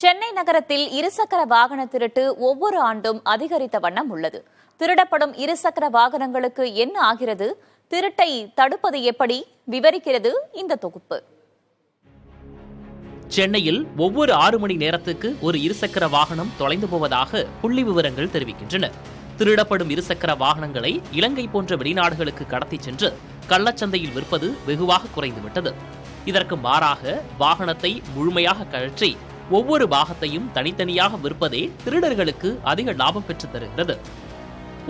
சென்னை நகரத்தில் இருசக்கர வாகன திருட்டு ஒவ்வொரு ஆண்டும் அதிகரித்த வண்ணம் உள்ளது. திருடப்படும் இருசக்கர வாகனங்களுக்கு என்ன ஆகிறது, திருட்டை தடுப்பது எப்படி, விவரிக்கிறது இந்த தொகுப்பு. சென்னையில் ஒவ்வொரு 6 மணி நேரத்துக்கு ஒரு இருசக்கர வாகனம் தொலைந்து போவதாக புள்ளி விவரங்கள் தெரிவிக்கின்றன. திருடப்படும் இருசக்கர வாகனங்களை இலங்கை போன்ற வெளிநாடுகளுக்கு கடத்தி சென்று கள்ளச்சந்தையில் விற்பது வெகுவாக குறைந்துவிட்டது. இதற்கு மாறாக வாகனத்தை முழுமையாக கழற்றி ஒவ்வொரு பாகத்தையும் தனித்தனியாக விற்பதே திருடர்களுக்கு அதிக லாபம் பெற்றுத் தருகிறது.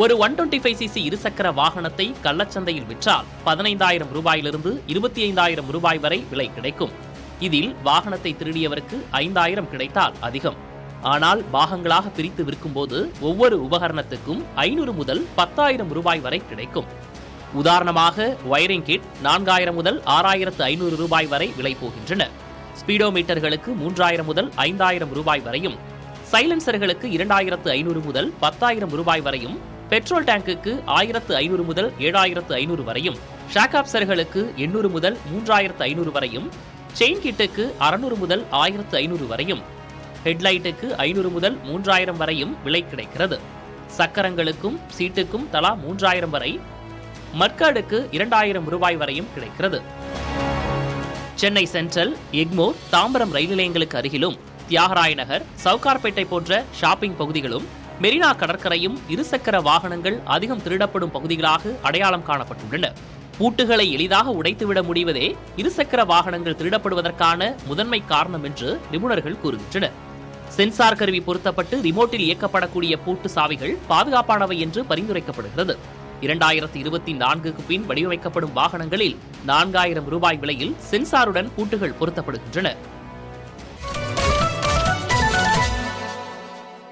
ஒரு 125cc இருசக்கர வாகனத்தை கள்ளச்சந்தையில் விற்றால் 15,000 ரூபாயிலிருந்து 25,000 ரூபாய் வரை விலை கிடைக்கும். இதில் வாகனத்தை திருடியவருக்கு 5,000 கிடைத்தால் அதிகம். ஆனால் பாகங்களாக பிரித்து விற்கும்போது ஒவ்வொரு உபகரணத்துக்கும் 500 முதல் 10,000 ரூபாய் வரை கிடைக்கும். உதாரணமாக வயரிங் கிட் 4,000 முதல் 6,500 ரூபாய் வரை விலை போகின்றன. ஸ்பீடோமீட்டர்களுக்கு 3,000 முதல் 5,000 ரூபாய் வரையும், சைலன்சர்களுக்கு 2,500 முதல் 10,000 ரூபாய் வரையும், பெட்ரோல் டேங்குக்கு 1,500 முதல் 7,500 வரையும், ஷாக்காப்சர்களுக்கு 800 முதல் 3,500 வரையும், செயின் கிட்டுக்கு 600 முதல் 1,500 வரையும், ஹெட்லைட்டுக்கு 500 முதல் 3,000 வரையும் விலை கிடைக்கிறது. சக்கரங்களுக்கும் சீட்டுக்கும் தலா 3,000 வரை, மட்கார்டுக்கு 2,000 ரூபாய் வரையும் கிடைக்கிறது. சென்னை சென்ட்ரல், எக்மோர், தாம்பரம் ரயில் நிலையங்களுக்கு அருகிலும் தியாகராய நகர், சவுகார்பேட்டை போன்ற ஷாப்பிங் பகுதிகளும் மெரினா கடற்கரையும் இருசக்கர வாகனங்கள் அதிகம் திருடப்படும் பகுதிகளாக அடையாளம் காணப்பட்டுள்ளன. பூட்டுகளை எளிதாக உடைத்துவிட முடிவதே இருசக்கர வாகனங்கள் திருடப்படுவதற்கான முதன்மை காரணம் என்று நிபுணர்கள் கூறுகின்றனர். சென்சார் கருவி பொருத்தப்பட்டு ரிமோட்டில் இயக்கப்படக்கூடிய பூட்டு சாவிகள் பாதுகாப்பானவை என்று பரிந்துரைக்கப்படுகிறது. 2024க்கு பின் வடிவமைக்கப்படும் வாகனங்களில் 4,000 ரூபாய் விலையில் சென்சாருடன் பூட்டுகள் பொருத்தப்படுகின்றன.